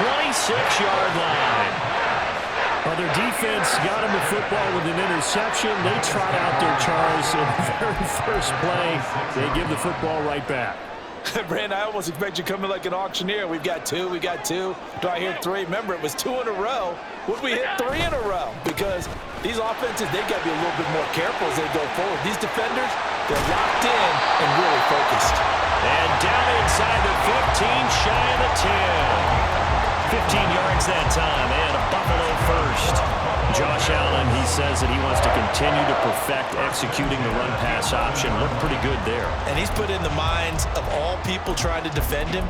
26-yard line. Well, their defense got him the football with an interception. They trot out their Charles in the very first play. They give the football right back. Brandon, I almost expect you coming like an auctioneer. We've got two. Do I hear three? Remember, it was 2 in a row. Would we hit 3 in a row? Because these offenses, they've got to be a little bit more careful as they go forward. These defenders, they're locked in and really focused. And down inside the 15, shy of the 10. 15 yards that time, and a Buffalo first. Josh Allen, he says that he wants to continue to perfect executing the run-pass option. Looked pretty good there. And he's put in the minds of all people trying to defend him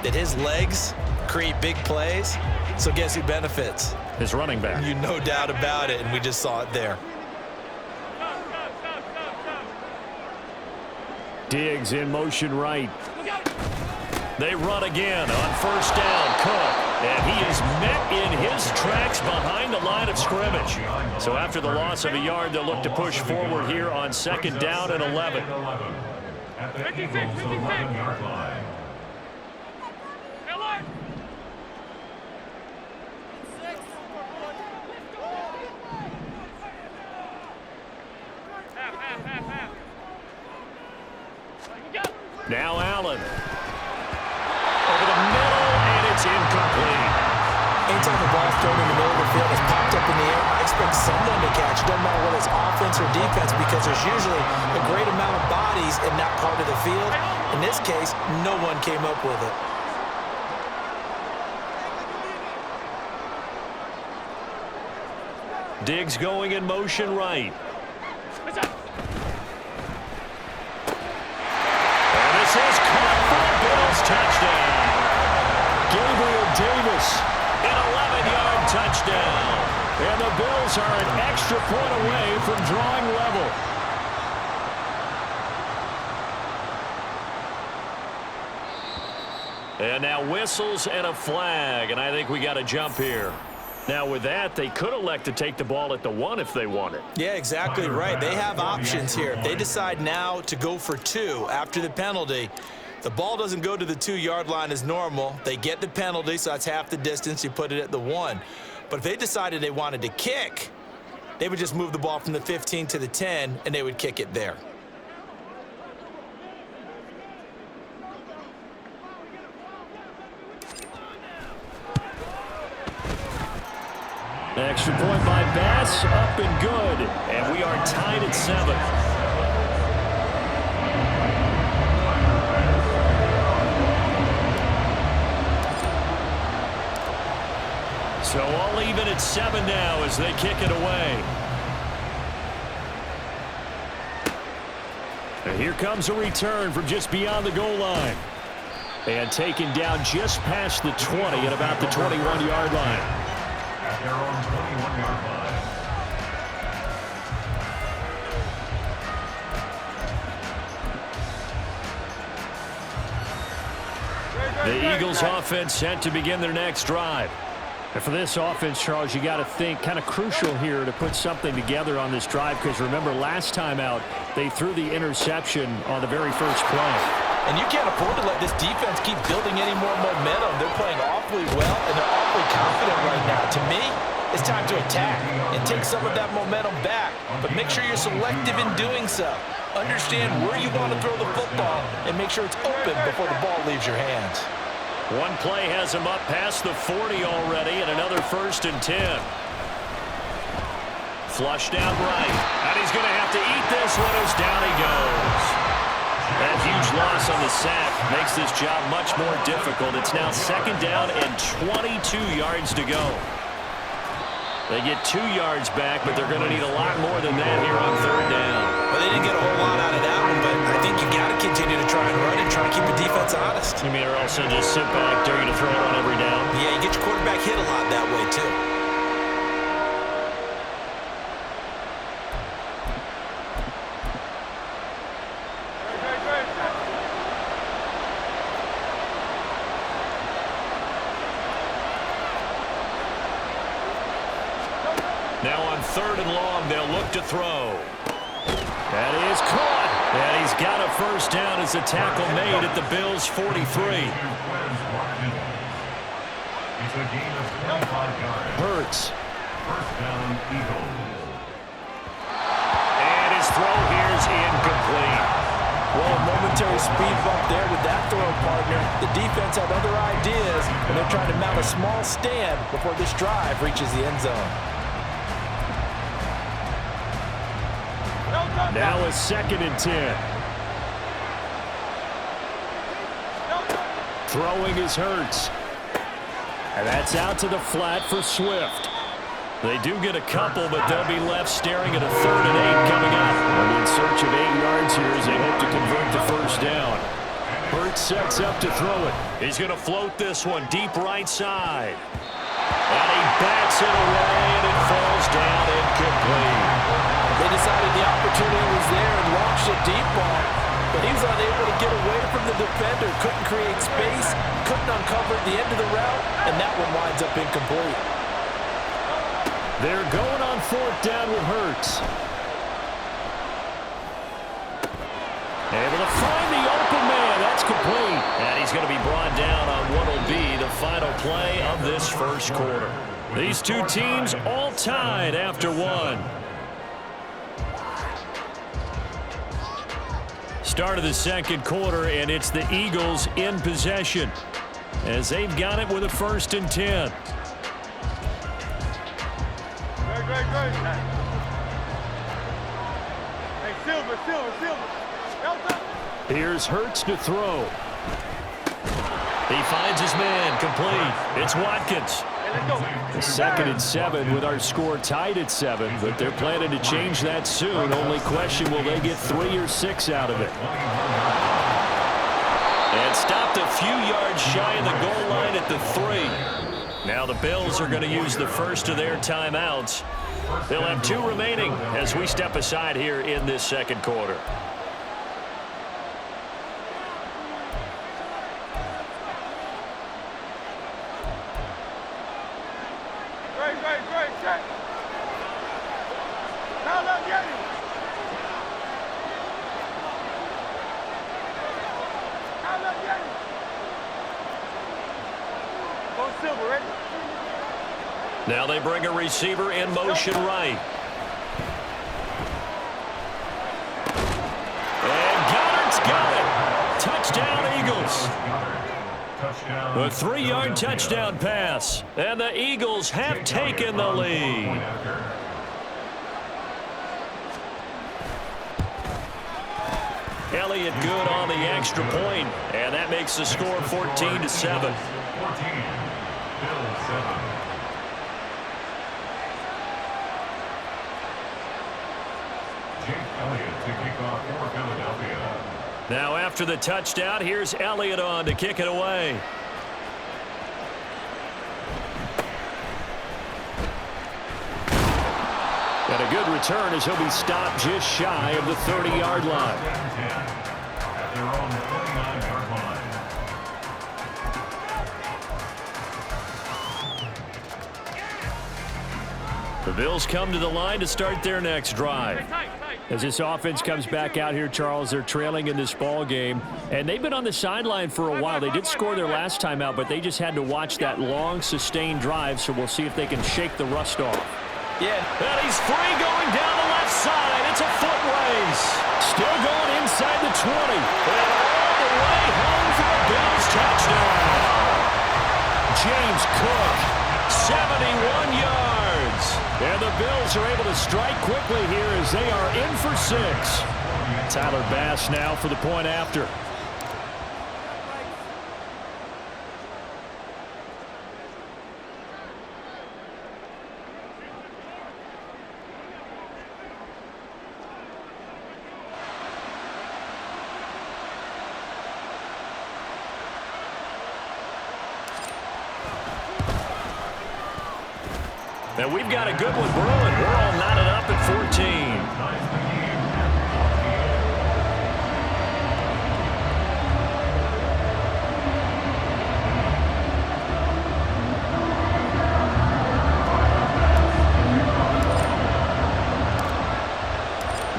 that his legs create big plays. So guess who benefits? His running back. You no doubt about it, and we just saw it there. Diggs in motion right. They run again on first down. Cook. And he is met in his tracks behind the line of scrimmage. So after the loss of a yard, they'll look to push forward here on second down and 11. At the Eagles' 11-yard line. Now Allen. Over the middle, and it's incomplete. Anytime the ball's thrown in the middle of the field, it's popped up in the air, I expect someone to catch. It doesn't matter whether it's offense or defense, because there's usually a great amount of bodies in that part of the field. In this case, no one came up with it. Diggs going in motion right. And this is caught for the Bills touchdown. Gabriel Davis, an 11-yard touchdown. And the Bills are an extra point away from drawing level. And now whistles and a flag, and I think we got a jump here. Now, with that, they could elect to take the ball at the 1 if they wanted. Yeah, exactly right. They have options here. If they decide now to go for 2 after the penalty, the ball doesn't go to the 2-yard line as normal. They get the penalty, so that's half the distance. You put it at the 1. But if they decided they wanted to kick, they would just move the ball from the 15 to the 10, and they would kick it there. Extra point by Bass, up and good. And we are tied at 7. So all even at 7 now as they kick it away. And here comes a return from just beyond the goal line. And taken down just past the 20 at about the 21-yard line. At their own 21-yard line. The Eagles offense set to begin their next drive. And for this offense, Charles, you got to think kind of crucial here to put something together on this drive, because remember last time out they threw the interception on the very first play. And you can't afford to let this defense keep building any more momentum. They're playing awfully well, and they're awfully confident right now. To me, it's time to attack and take some of that momentum back. But make sure you're selective in doing so. Understand where you want to throw the football and make sure it's open before the ball leaves your hands. One play has him up past the 40 already, and another 1st and 10. Flushed out right. And he's going to have to eat this one as down he goes. That huge loss on the sack makes this job much more difficult. It's now 2nd down and 22 yards to go. They get 2 yards back, but they're going to need a lot more than that here on 3rd down. Well, they didn't get a whole lot out of that one, but I think you got to continue to try and run and try to keep the defense honest. You mean or else they'll just sit back, dare you to throw it on every down? Yeah, you get your quarterback hit a lot that way, too. Now on 3rd and long, they'll look to throw. That is caught. And he's got a 1st down as a tackle made at the Bills' 43. It's a gain of 25 yards. Hurts. First down, Eagles. And his throw here is incomplete. Well, a momentary speed bump there with that throw, partner. The defense had other ideas, and they're trying to mount a small stand before this drive reaches the end zone. Now a 2nd and 10. Throwing is Hurts. And that's out to the flat for Swift. They do get a couple, but they'll be left staring at a 3rd and 8 coming up. And in search of 8 yards here as they hope to convert the first down. Hurts sets up to throw it. He's going to float this one deep right side. And he bats it away, and it falls down incomplete. They decided the opportunity was there and launched a deep ball, but he was unable to get away from the defender, couldn't create space, couldn't uncover the end of the route, and that one winds up incomplete. They're going on 4th down with Hurts. Able to find the open man. That's complete. And he's going to be brought down on what will be the final play of this first quarter. These two teams all tied after one. Start of the second quarter, and it's the Eagles in possession as they've got it with a 1st and 10. Great. Hey, Silver. Here's Hurts to throw. He finds his man, complete. It's Watkins. The 2nd and 7 with our score tied at 7, but they're planning to change that soon. Only question, will they get 3 or 6 out of it? And stopped a few yards shy of the goal line at the 3. Now the Bills are going to use the first of their timeouts. They'll have 2 remaining as we step aside here in this second quarter. Great. Now let's get it. Go Silver, ready? Now they bring a receiver in motion right. And Goddard's got it. Touchdown, Eagles. A 3-yard touchdown pass. And the Eagles have taken the lead. Elliott good on the extra point, and that makes the score 14-7. Now after the touchdown, here's Elliott on to kick it away. And a good return as he'll be stopped just shy of the 30-yard line. At their own 49-yard line. The Bills come to the line to start their next drive. As this offense comes back out here, Charles, they're trailing in this ball game, and they've been on the sideline for a while. They did score their last time out, but they just had to watch that long, sustained drive, so we'll see if they can shake the rust off. Yeah. And he's free going down the left side. It's a foot race. Still going inside the 20. And all the way home for the Bills touchdown. James Cook, 71 yards. And the Bills are able to strike quickly here as they are in for 6. Tyler Bass now for the point after. And we've got a good one brewing. We're all knotted up at 14.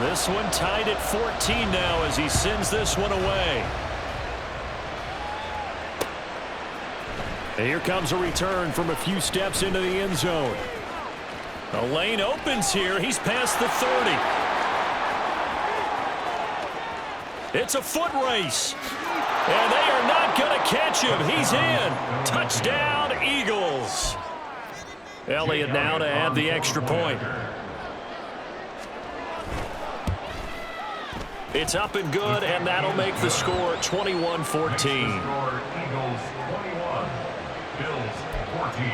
This one tied at 14 now as he sends this one away. And here comes a return from a few steps into the end zone. The lane opens here. He's past the 30. It's a foot race. And they are not going to catch him. He's in. Touchdown, Eagles. Elliott now to add the extra point. It's up and good, and that'll make the score 21-14. Eagles 21, Bills 14.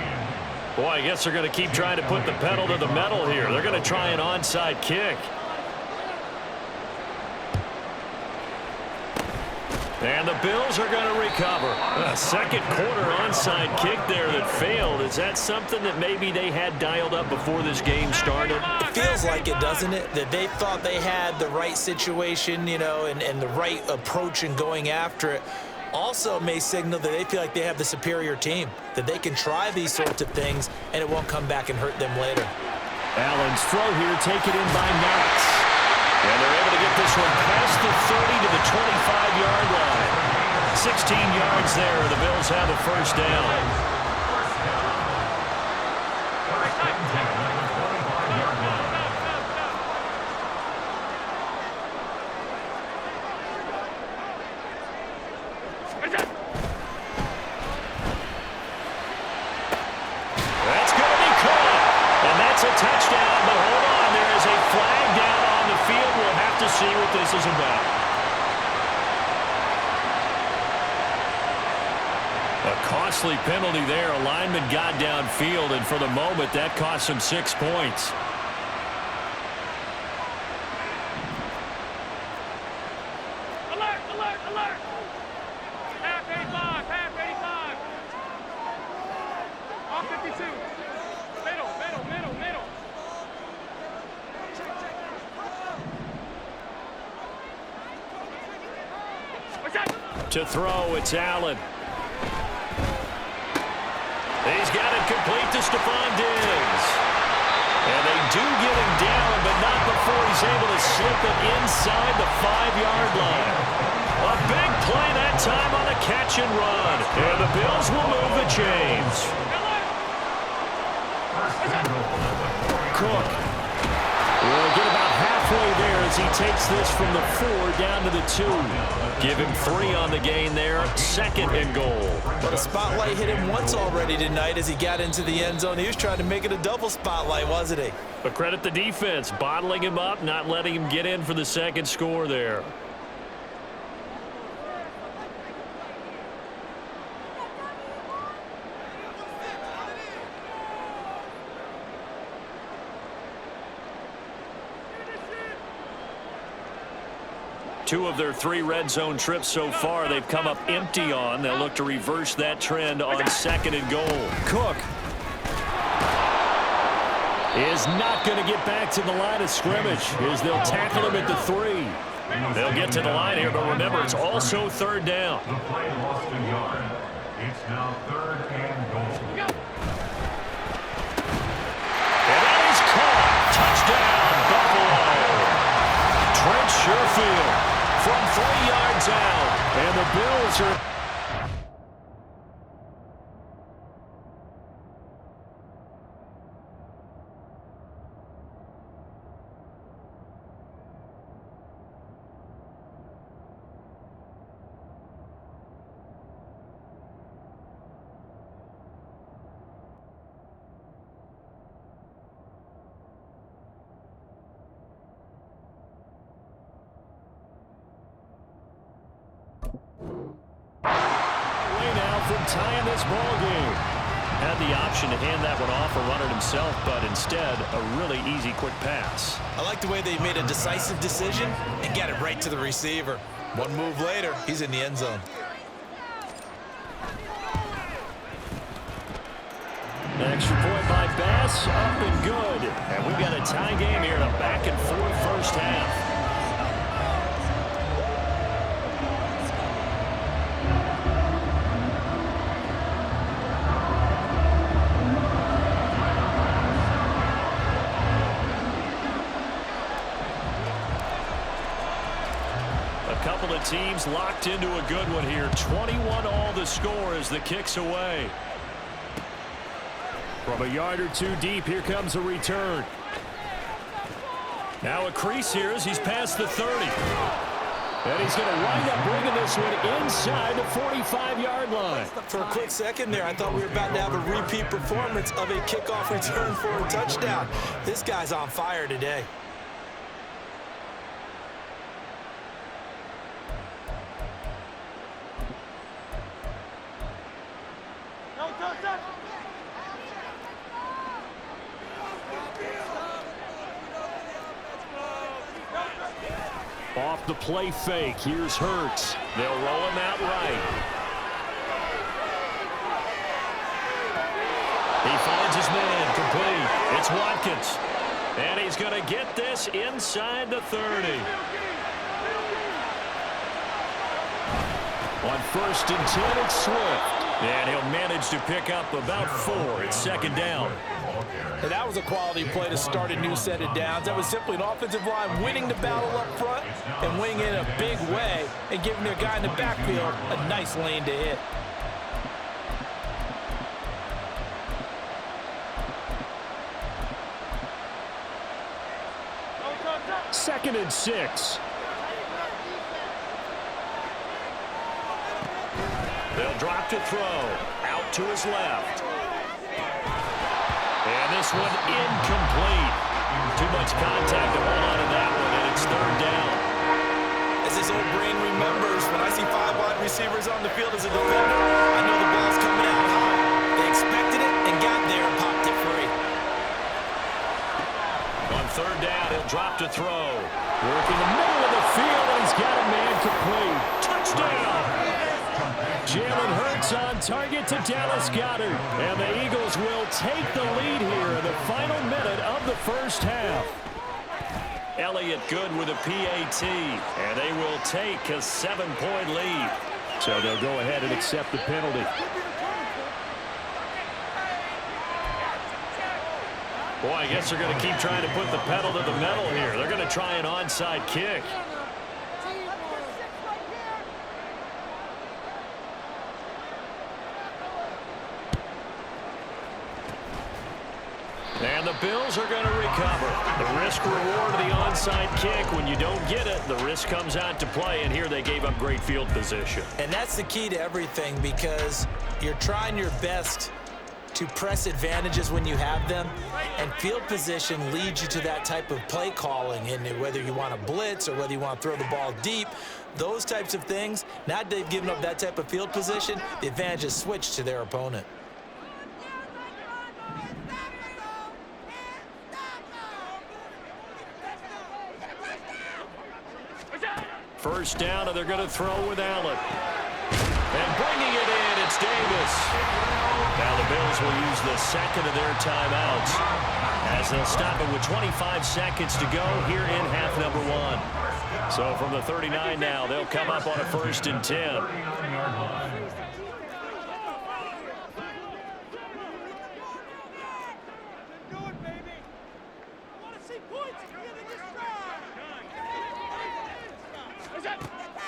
Boy, I guess they're going to keep trying to put the pedal to the metal here. They're going to try an onside kick. And the Bills are going to recover. A second quarter onside kick there that failed. Is that something that maybe they had dialed up before this game started? It feels like it, doesn't it? That they thought they had the right situation, you know, and the right approach in going after it. Also may signal that they feel like they have the superior team, that they can try these sorts of things and it won't come back and hurt them later. Allen's throw here taken in by Knox. And they're able to get this one past the 30 to the 25-yard line. 16 yards there. The Bills have a first down. That's going to be caught. And that's a touchdown. But hold on, there is a flag down on the field. We'll have to see what this is about. A costly penalty there. A lineman got downfield, and for the moment, that cost him 6 points. Alert, alert, alert. Half 85, half 85. Off 52. Middle, middle, middle, middle. What's that? To throw, it's Allen. He's got it complete to Stephon Diggs. And they do get him down, but not before he's able to slip it inside the 5-yard line. A big play that time on a catch and run. And the Bills will move the chains. Cook will get about halfway there as he takes this from the 4 down to the 2. Give him 3 on the gain there. 2nd and goal. But a spotlight hit him once already tonight as he got into the end zone. He was trying to make it a double spotlight, wasn't he? But credit the defense, bottling him up, not letting him get in for the 2nd score there. Two of their 3 red zone trips so far, they've come up empty on. They'll look to reverse that trend on 2nd and goal. Cook is not going to get back to the line of scrimmage as they'll tackle him at the 3. They'll get to the line here, but remember, it's also 3rd down. The play lost a yard. It's now 3rd and goal. And that is caught. Touchdown, Buffalo. Trent Sherfield from 3 yards out. And the Bills are... tying this ball game. Had the option to hand that one off or run it himself, but instead a really easy quick pass. I like the way they made a decisive decision and got it right to the receiver. One move later, he's in the end zone. Extra point by Bass, up and good. And we've got a tie game here in a back-and-forth first half. Couple of teams locked into a good one here. 21 all the score as the kick's away. From a yard or two deep, here comes a return. Now a crease here as he's past the 30. And he's going to wind up bringing this one inside the 45-yard line. For a quick second there, I thought we were about to have a repeat performance of a kickoff return for a touchdown. This guy's on fire today. Off the play fake, here's Hurts. They'll roll him out right. He finds his man, complete. It's Watkins. And he's going to get this inside the 30. On 1st and 10, it's Swift. And he'll manage to pick up about 4. It's 2nd down. And that was a quality play to start a new set of downs. That was simply an offensive line winning the battle up front and winning in a big way and giving their guy in the backfield a nice lane to hit. Second and 6. They'll drop to throw. Out to his left. And this one incomplete. Too much contact to hold on to that one, and it's 3rd down. As his old brain remembers, when I see 5 wide receivers on the field as a defender, I know the ball's coming out high. They expected it and got there and popped it free. On 3rd down, he'll drop to throw. Work in the middle of the field, and he's got a man complete. Touchdown! Jalen Hurts on target to Dallas Goedert. And the Eagles will take the lead here in the final minute of the first half. Elliott good with a PAT. And they will take a 7-point lead. So they'll go ahead and accept the penalty. Boy, I guess they're going to keep trying to put the pedal to the metal here. They're going to try an onside kick. And the Bills are going to recover. The risk-reward of the onside kick. When you don't get it, the risk comes out to play, and here they gave up great field position. And that's the key to everything, because you're trying your best to press advantages when you have them, and field position leads you to that type of play calling. And whether you want to blitz or whether you want to throw the ball deep, those types of things, now that they've given up that type of field position, the advantage is switched to their opponent. First down, and they're going to throw with Allen. And bringing it in, it's Davis. Now the Bills will use the second of their timeouts as they'll stop it with 25 seconds to go here in half number 1. So from the 39 now, they'll come up on a 1st and 10.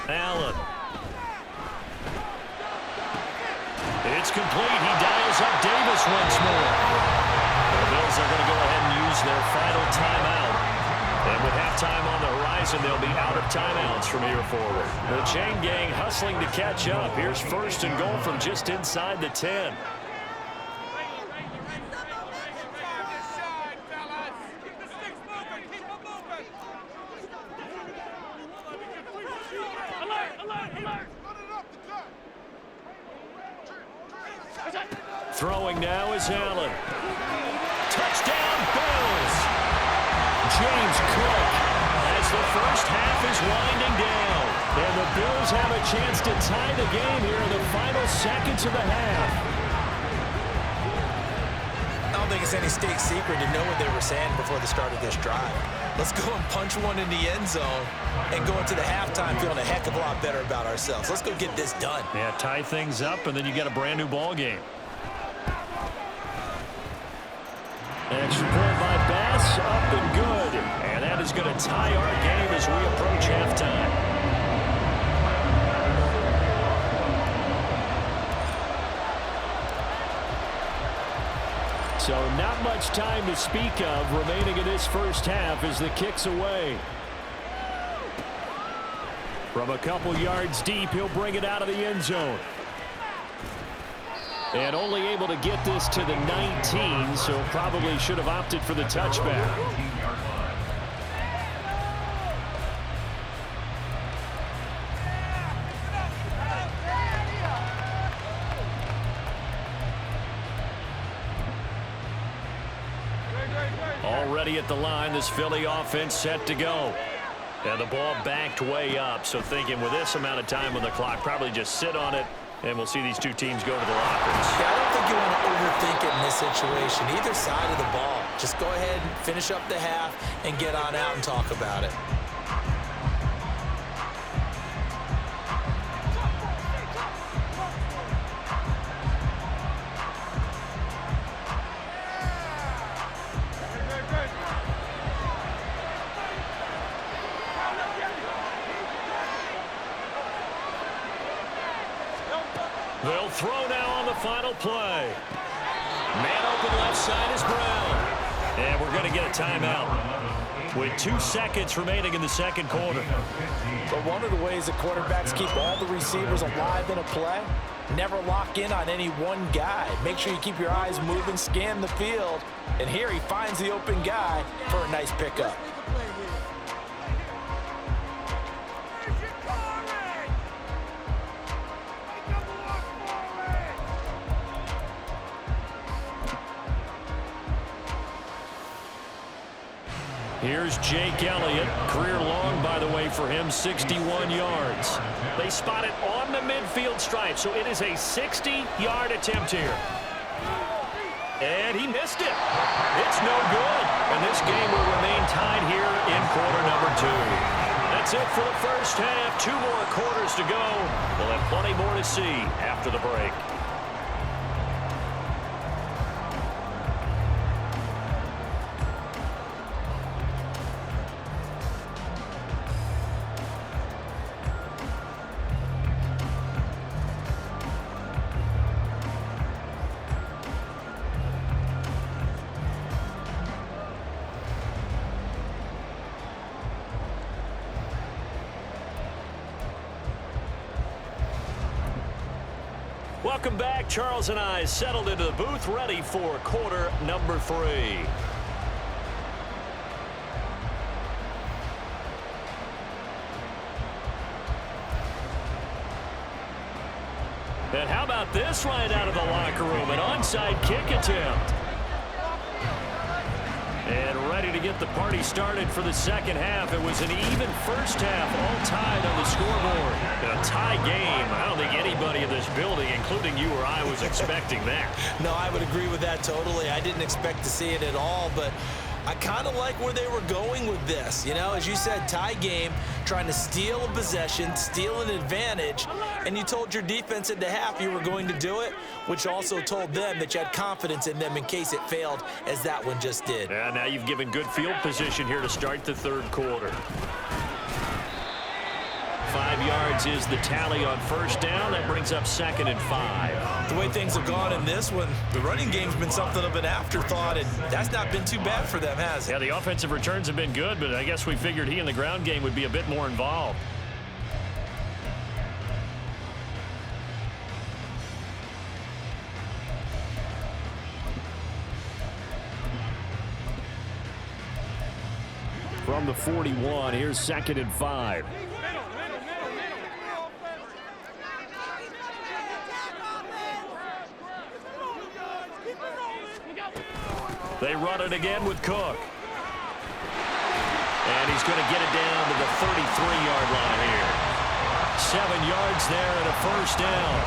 Allen. It's complete. He dials up Davis once more. The Bills are going to go ahead and use their final timeout. And with halftime on the horizon, they'll be out of timeouts from here forward. The chain gang hustling to catch up. Here's 1st and goal from just inside the 10. Throwing now is Allen. Touchdown, Bills! James Cook as the first half is winding down. And the Bills have a chance to tie the game here in the final seconds of the half. I don't think it's any state secret to know what they were saying before the start of this drive. Let's go and punch one in the end zone and go into the halftime feeling a heck of a lot better about ourselves. Let's go get this done. Yeah, tie things up, and then you get a brand new ball game. Extra point by Bass, up and good. And that is going to tie our game as we approach halftime. So not much time to speak of remaining in this first half as the kick's away. From a couple yards deep, he'll bring it out of the end zone. And only able to get this to the 19, so probably should have opted for the touchback. Already at the line, this Philly offense set to go. And the ball backed way up, so thinking with this amount of time on the clock, probably just sit on it, and we'll see these two teams go to the lockers. Yeah, I don't think you want to overthink it in this situation. Either side of the ball. Just go ahead and finish up the half and get on out and talk about it. They'll throw now on the final play. Man open left side is Brown. And we're going to get a timeout with 2 seconds remaining in the second quarter. But one of the ways that quarterbacks keep all the receivers alive in a play, never lock in on any one guy. Make sure you keep your eyes moving, scan the field. And here he finds the open guy for a nice pickup. Here's Jake Elliott. Career long, by the way, for him, 61 yards. They spot it on the midfield stripe, so it is a 60-yard attempt here. And he missed it. It's no good. And this game will remain tied here in quarter number 2. That's it for the first half. 2 more quarters to go. We'll have plenty more to see after the break. Welcome back. Charles and I settled into the booth, ready for quarter number 3. And how about this right out of the locker room? An onside kick attempt. And ready to get the party started for the second half. It was an even first half, all tied on the scoreboard. In a tie game, I don't think anybody in this building, including you or I, was expecting that. No, I would agree with that totally. I didn't expect to see it at all, but I kind of like where they were going with this. You know, as you said, tie game, trying to steal a possession, steal an advantage, and you told your defense at the half you were going to do it, which also told them that you had confidence in them in case it failed, as that one just did. And now you've given good field position here to start the third quarter. 5 yards is the tally on first down. That brings up 2nd and 5. The way things have gone in this one, the running game's been something of an afterthought, and that's not been too bad for them, has it? Yeah, the offensive returns have been good, but I guess we figured he in the ground game would be a bit more involved. From the 41, here's 2nd and 5. They run it again with Cook. And he's going to get it down to the 33-yard line here. 7 yards there and a first down.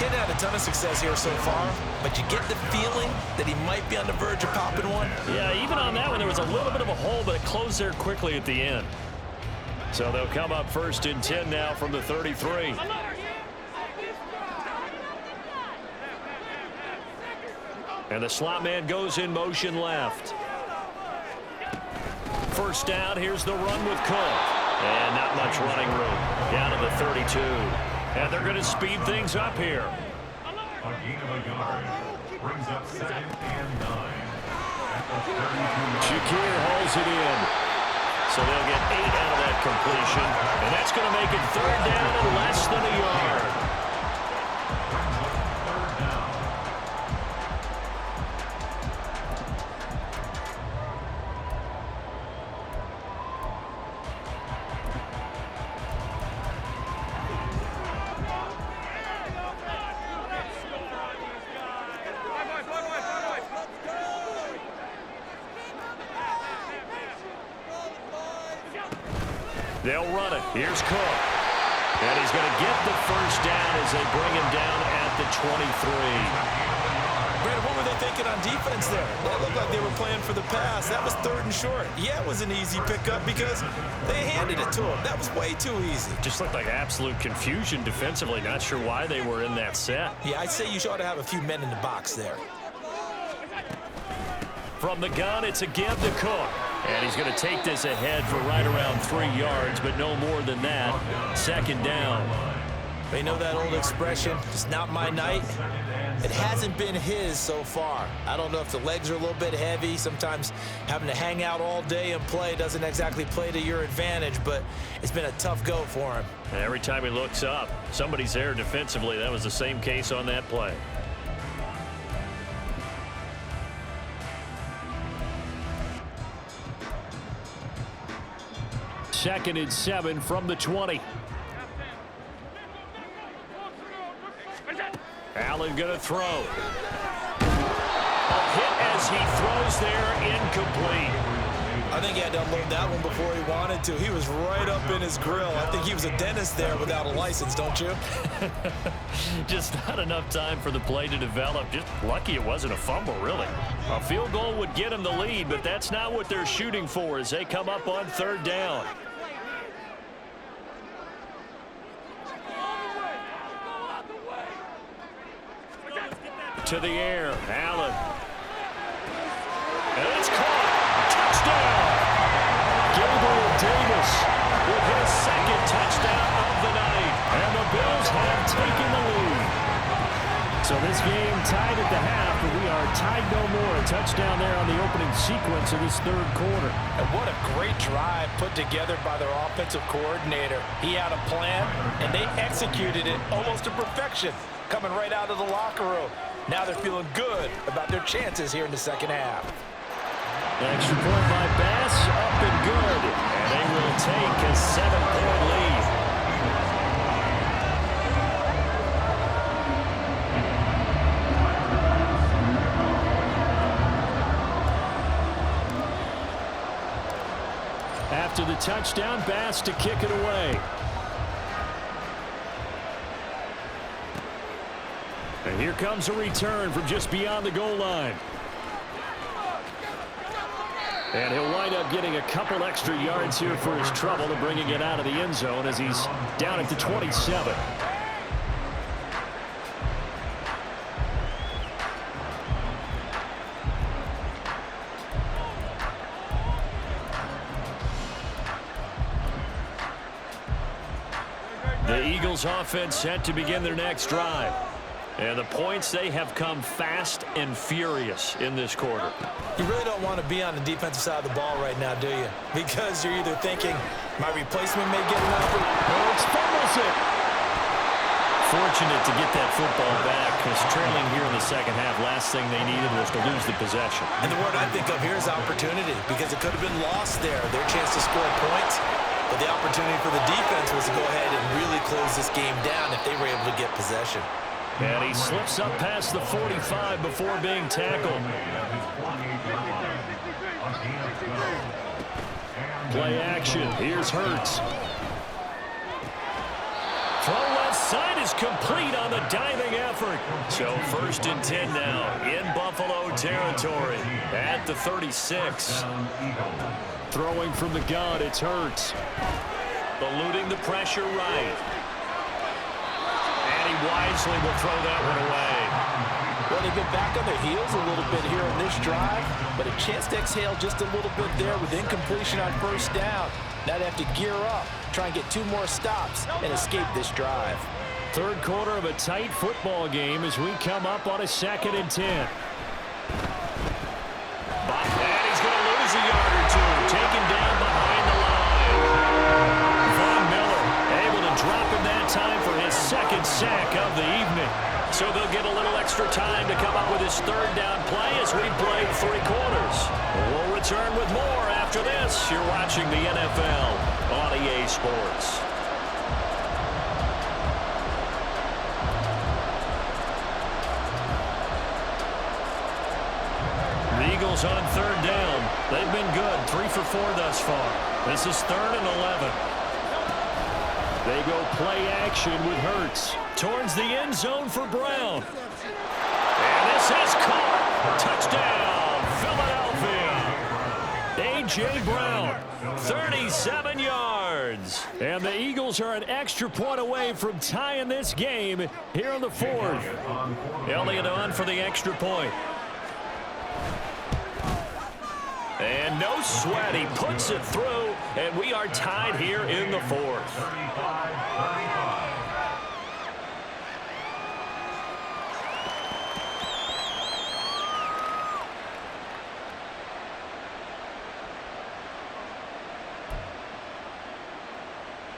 He's had a ton of success here so far, but you get the feeling that he might be on the verge of popping one. Yeah, even on that one, there was a little bit of a hole, but it closed there quickly at the end. So they'll come up 1st and 10 now from the 33. And the slot man goes in motion left. First down, here's the run with Cook. And not much running room. Down to the 32. And they're going to speed things up here. A gain of a yard. Brings up 2nd and 9. Shakir hauls it in. So they'll get 8 out of that completion. And that's going to make it 3rd down and less than a yard. They'll run it. Here's Cook. And he's going to get the first down as they bring him down at the 23. Brandon, what were they thinking on defense there? That looked like they were playing for the pass. That was 3rd and short. Yeah, it was an easy pickup because they handed it to him. That was way too easy. Just looked like absolute confusion defensively. Not sure why they were in that set. Yeah, I'd say you ought to have a few men in the box there. From the gun, it's a give to Cook. And he's going to take this ahead for right around 3 yards, but no more than that. 2nd down. They know that old expression, it's not my night. It hasn't been his so far. I don't know if the legs are a little bit heavy. Sometimes having to hang out all day and play doesn't exactly play to your advantage, but it's been a tough go for him. Every time he looks up, somebody's there defensively. That was the same case on that play. 2nd and 7 from the 20. Allen going to throw. A hit as he throws there, incomplete. I think he had to unload that one before he wanted to. He was right up in his grill. I think he was a dentist there without a license, don't you? Just not enough time for the play to develop. Just lucky it wasn't a fumble, really. A field goal would get him the lead, but that's not what they're shooting for as they come up on 3rd down. To the air, Allen. And it's caught. Touchdown! Gabriel Davis with his 2nd touchdown of the night. And the Bills have taken the lead. So this game tied at the half, but we are tied no more. A touchdown there on the opening sequence of this 3rd quarter. And what a great drive put together by their offensive coordinator. He had a plan, and they executed it almost to perfection, coming right out of the locker room. Now they're feeling good about their chances here in the 2nd half. Extra point by Bass, up and good. And they will take a 7-point lead. After the touchdown, Bass to kick it away. And here comes a return from just beyond the goal line. And he'll wind up getting a couple extra yards here for his trouble and bringing it out of the end zone as he's down at the 27. The Eagles offense set to begin their next drive. And the points, they have come fast and furious in this quarter. You really don't want to be on the defensive side of the ball right now, do you? Because you're either thinking, my replacement may get an offer, or it's fumbles it. Fortunate to get that football back, because trailing here in the 2nd half, last thing they needed was to lose the possession. And the word I think of here is opportunity, because it could have been lost there, their chance to score points. But the opportunity for the defense was to go ahead and really close this game down if they were able to get possession. And he slips up past the 45 before being tackled. Play action. Here's Hurts. Throw left side is complete on the diving effort. So 1st and 10 now in Buffalo territory at the 36. Throwing from the gun, it's Hurts. Eluding the pressure right. And he wisely will throw that one away. Well, they've been back on their heels a little bit here on this drive, but a chance to exhale just a little bit there with incompletion on 1st down. Now they have to gear up, try and get 2 more stops, and escape this drive. Third quarter of a tight football game as we come up on a 2nd and 10. And he's going to lose a yard or two. Taken down behind the line. Von Miller able to drop him that time for his 2nd sack of the evening. So they'll get a little extra time to come up with his 3rd down play as we play 3 quarters. We'll return with more after this. You're watching the NFL on EA Sports. The Eagles on 3rd down. They've been good, 3 for 4 thus far. This is 3rd and 11. They go play action with Hurts. Towards the end zone for Brown. And this is caught. Touchdown, Philadelphia. A.J. Brown, 37 yards. And the Eagles are an extra point away from tying this game here in the 4th. Elliott on for the extra point. And no sweat, he puts it through, and we are tied here in the 4th.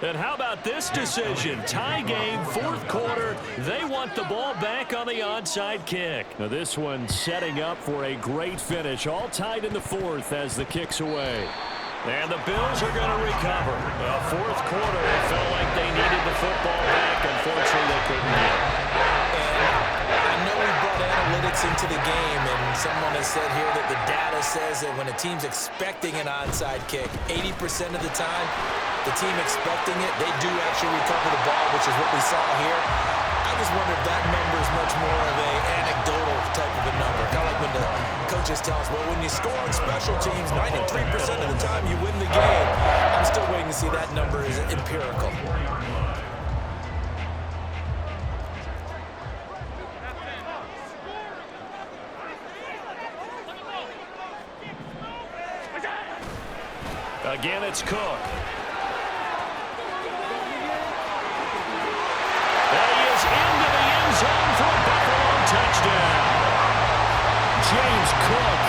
And how about this decision? Tie game, 4th quarter. They want the ball back on the onside kick. Now this one setting up for a great finish. All tied in the 4th as the kick's away. And the Bills are going to recover. The 4th quarter, it felt like they needed the football back. Unfortunately, they couldn't get it. I know we brought analytics into the game, and someone has said here that the data says that when a team's expecting an onside kick, 80% of the time, the team expecting it, they do actually recover the ball, which is what we saw here. I just wonder if that number is much more of an anecdotal type of a number. Kind of like when the coaches tell us, well, when you score on special teams, 93% of the time you win the game. I'm still waiting to see that number is empirical. Again, it's Cook. Into the end zone for a Buffalo touchdown. James Cook,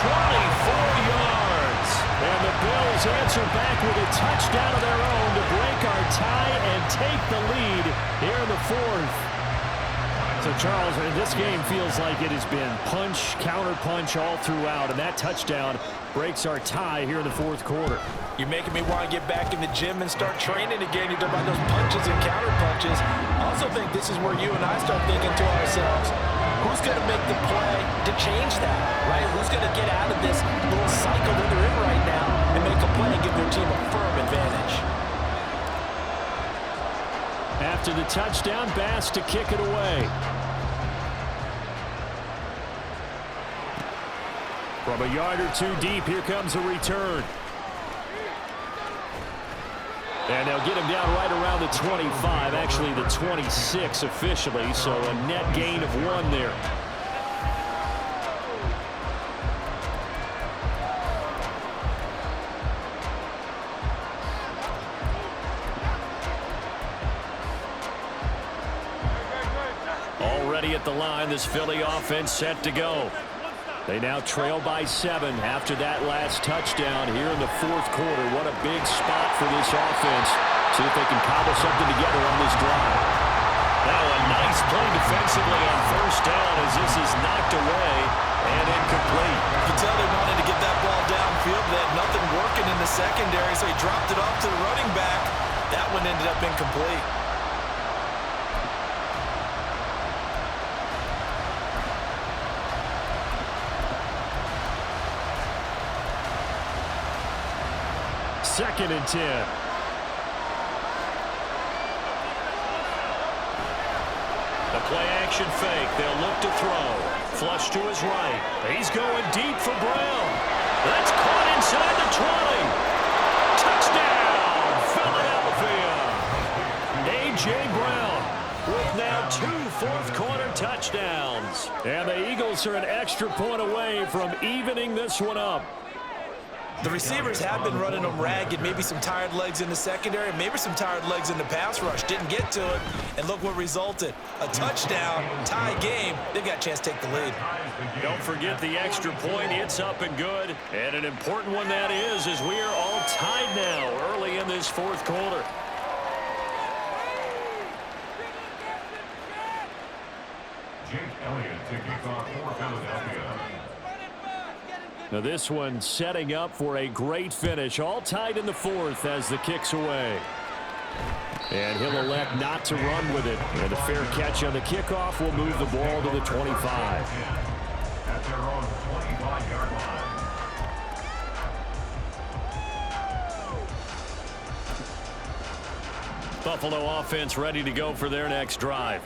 24 yards. And the Bills answer back with a touchdown of their own to break our tie and take the lead here in the 4th. So, Charles, this game feels like it has been punch, counter-punch all throughout, and that touchdown breaks our tie here in the 4th quarter. You're making me want to get back in the gym and start training again. You talk about those punches and counter-punches. I also think this is where you and I start thinking to ourselves, who's going to make the play to change that, right? Who's going to get out of this little cycle that they're in right now and make a play and give their team a firm advantage? After the touchdown, Bass to kick it away. From a yard or two deep, here comes a return. And they'll get him down right around the 25, actually the 26 officially, so a net gain of 1 there. Already at the line, this Philly offense set to go. They now trail by 7 after that last touchdown here in the 4th quarter. What a big spot for this offense. See if they can cobble something together on this drive. Now a nice play defensively on 1st down as this is knocked away and incomplete. You can tell they wanted to get that ball downfield. They had nothing working in the secondary, so he dropped it off to the running back. That one ended up incomplete. Second and 10. The play action fake. They'll look to throw. Flush to his right. He's going deep for Brown. That's caught inside the 20. Touchdown, Philadelphia. A.J. Brown with now 2 fourth-quarter touchdowns. And the Eagles are an extra point away from evening this one up. The receivers have been running them ragged, maybe some tired legs in the secondary, maybe some tired legs in the pass rush. Didn't get to it, and look what resulted. A touchdown, tie game. They've got a chance to take the lead. Don't forget the extra point. It's up and good. And an important one that is, as we are all tied now early in this fourth quarter. Jake Elliott to kick off for Philadelphia. Now this one setting up for a great finish. All tied in the fourth as the kick's away. And he'll elect not to run with it. And a fair catch on the kickoff will move the ball to the 25. At their own 25-yard line. Buffalo offense ready to go for their next drive.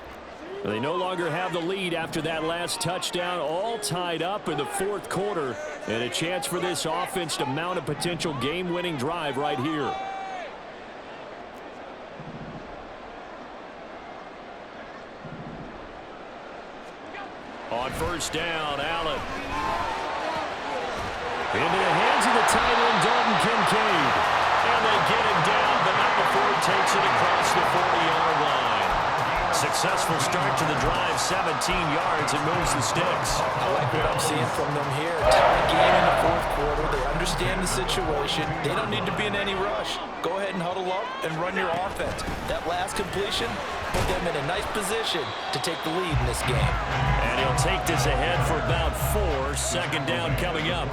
They no longer have the lead after that last touchdown, all tied up in the fourth quarter, and a chance for this offense to mount a potential game-winning drive right here. On first down, Allen. Into the hands of the tight end, Dalton Kincaid. And they get him down, but not before he takes it across the 40-yard line. Successful start to the drive, 17 yards, and moves the sticks. I like what I'm seeing from them here. Tie game in the fourth quarter. They understand the situation. They don't need to be in any rush. Go ahead and huddle up and run your offense. That last completion put them in a nice position to take the lead in this game. And he'll take this ahead for about 4. Second down coming up.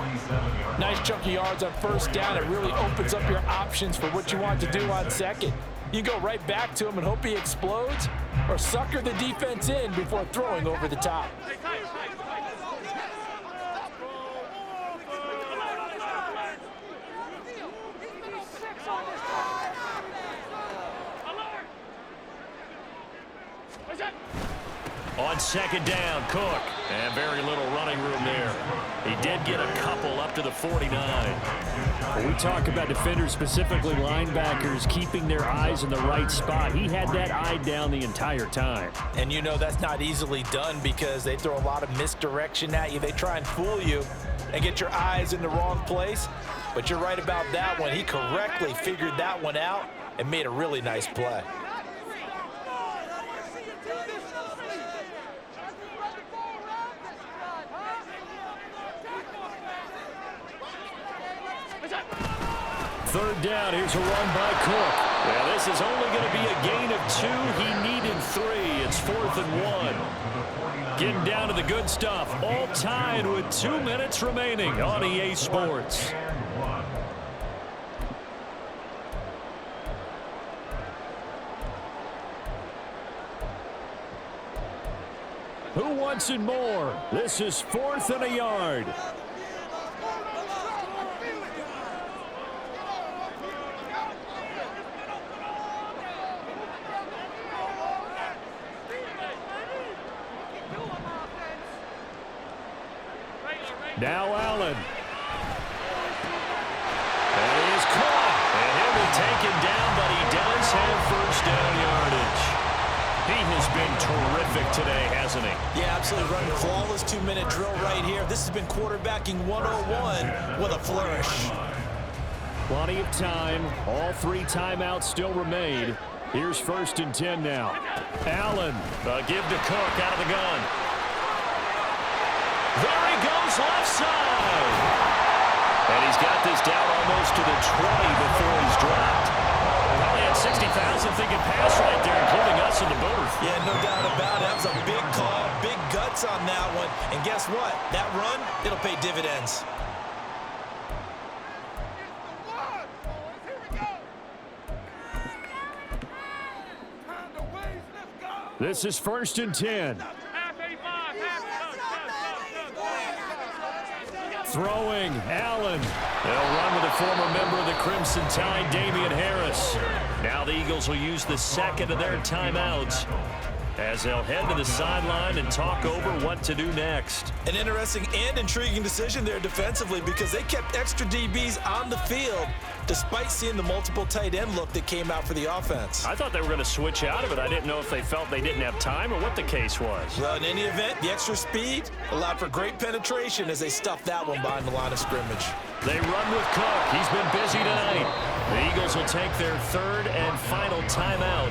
Nice chunky yards on first down. It really opens up your options for what you want to do on second. You go right back to him and hope he explodes, or sucker the defense in before throwing over the top. On second down, Cook. And very little running room there. He did get a couple up to the 49. When we talk about defenders, specifically linebackers, keeping their eyes in the right spot, he had that eye down the entire time. And you know that's not easily done because they throw a lot of misdirection at you. They try and fool you and get your eyes in the wrong place. But you're right about that one. He correctly figured that one out and made a really nice play. Third down, here's a run by Cook. Yeah, this is only going to be a gain of 2. He needed 3. It's 4th and 1. Getting down to the good stuff. All tied with 2 minutes remaining on EA Sports. Who wants it more? This is 4th and a yard. Now Allen. And he is caught. And he'll be taken down, but he does have first down yardage. He has been terrific today, hasn't he? Yeah, absolutely running flawless 2-minute drill right here. This has been quarterbacking 101 with a flourish. Plenty of time. All 3 timeouts still remain. Here's 1st and 10 now. Allen, give to Cook out of the gun. There he goes, left side. And he's got this down almost to the 20 before he's dropped. Probably had 60,000 thinking pass right there, including us in the booth. Yeah, no doubt about it. That was a big call, big guts on that one. And guess what? That run, it'll pay dividends. This is 1st and 10. Throwing, Allen. They'll run with a former member of the Crimson Tide, Damian Harris. Now the Eagles will use the second of their timeouts. as they'll head to the sideline and talk over what to do next. An interesting and intriguing decision there defensively because they kept extra DBs on the field despite seeing the multiple tight end look that came out for the offense. I thought they were going to switch out of it. I didn't know if they felt they didn't have time or what the case was. Well, in any event, the extra speed allowed for great penetration as they stuffed that one behind the line of scrimmage. They run with Cook. He's been busy tonight. The Eagles will take their third and final timeout,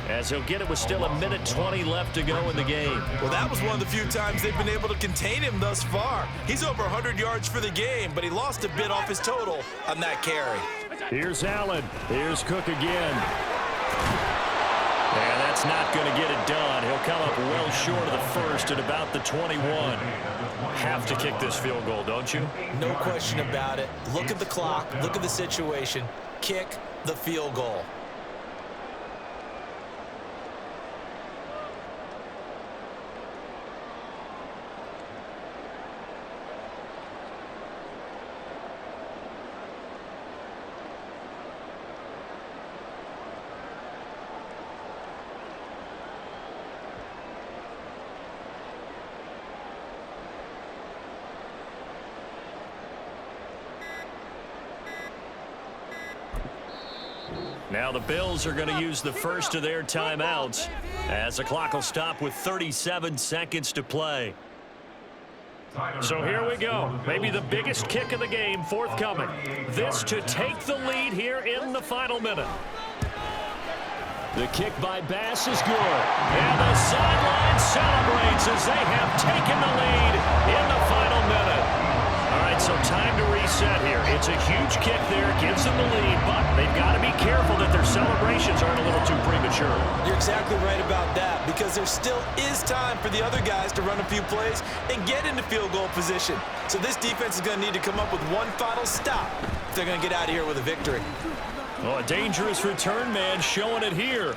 as he'll get it with still 1:20 left to go in the game. Well, that was one of the few times they've been able to contain him thus far. He's over 100 yards for the game, but he lost a bit off his total on that carry. Here's Allen. Here's Cook again. And that's not going to get it done. He'll come up well short of the first at about the 21. Have to kick this field goal, don't you? No question about it. Look at the clock. Look at the situation. Kick the field goal. Now the Bills are going to use the first of their timeouts as the clock will stop with 37 seconds to play. So here we go. Maybe the biggest kick of the game forthcoming. This to take the lead here in the final minute. The kick by Bass is good. And the sideline celebrates as they have taken the lead in the final minute. All right, so time to reset here. It's a huge kick there, gives them the lead, but they've got to be careful that their celebrations aren't a little too premature. You're exactly right about that because there still is time for the other guys to run a few plays and get into field goal position. So this defense is going to need to come up with one final stop if they're going to get out of here with a victory. Oh, a dangerous return man showing it here.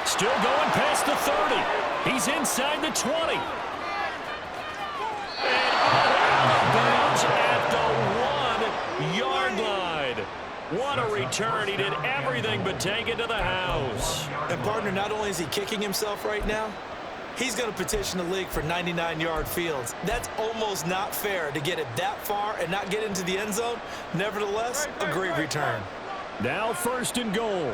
Still going past the 30. He's inside the 20. Bounds at the 1 yard line. What a return. He did everything but take it to the house. And partner, not only is he kicking himself right now, he's going to petition the league for 99-yard fields. That's almost not fair to get it that far and not get into the end zone. Nevertheless, a great return. Now 1st and goal.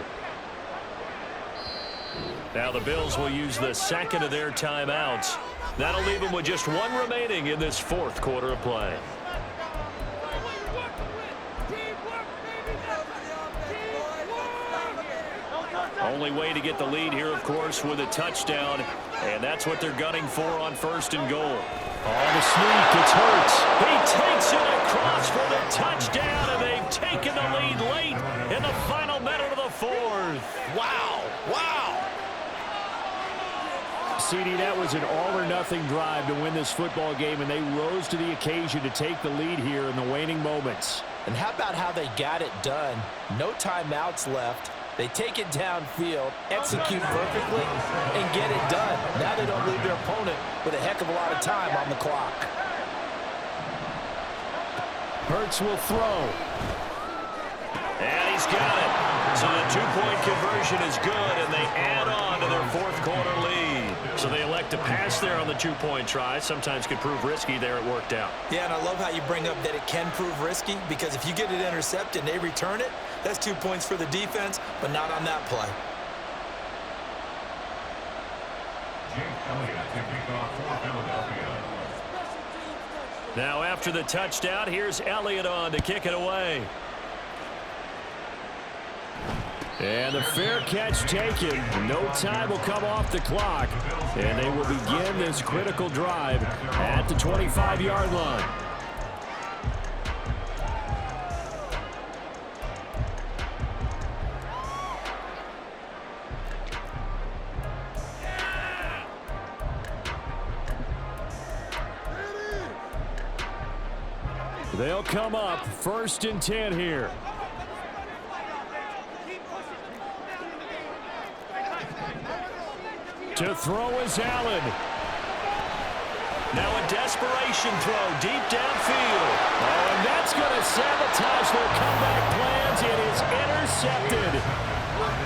Now the Bills will use the second of their timeouts. That'll leave them with just one remaining in this 4th quarter of play. Only way to get the lead here, of course, with a touchdown, and that's what they're gunning for on 1st and goal. Oh, the sneak, it's Hurts. He takes it across for the touchdown, and they've taken the lead late in the final minute of the 4th. Wow, wow. CD, that was an all-or-nothing drive to win this football game, and they rose to the occasion to take the lead here in the waning moments. And how about how they got it done? No timeouts left. They take it downfield, execute perfectly, and get it done. Now they don't leave their opponent with a heck of a lot of time on the clock. Hurts will throw. And he's got it. So the two-point conversion is good, and they add on to their 4th quarter lead. So they elect to pass there on the two-point try. Sometimes could prove risky there. It worked out. Yeah, and I love how you bring up that it can prove risky because if you get it intercepted and they return it, that's 2 points for the defense, but not on that play. Now after the touchdown, here's Elliott on to kick it away. And the fair catch taken. No time will come off the clock. And they will begin this critical drive at the 25-yard line. They'll come up 1st and 10 here. To throw is Allen. Now a desperation throw deep downfield. Oh, and that's going to sabotage their comeback plans. It is intercepted.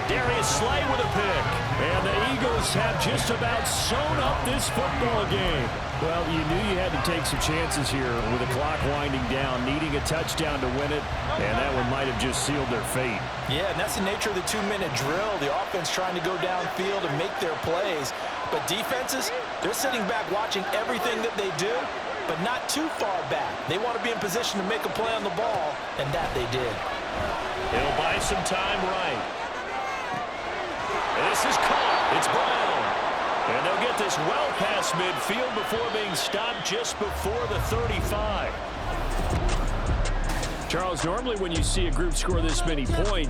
Darius Slay with a pick. And the Eagles have just about sewn up this football game. Well, you knew you had to take some chances here with the clock winding down, needing a touchdown to win it, and that one might have just sealed their fate. Yeah, and that's the nature of the 2-minute drill. The offense trying to go downfield and make their plays. But defenses, they're sitting back watching everything that they do, but not too far back. They want to be in position to make a play on the ball, and that they did. It'll buy some time right. This is caught. It's Brown. And they'll get this well past midfield before being stopped just before the 35. Charles, normally when you see a group score this many points,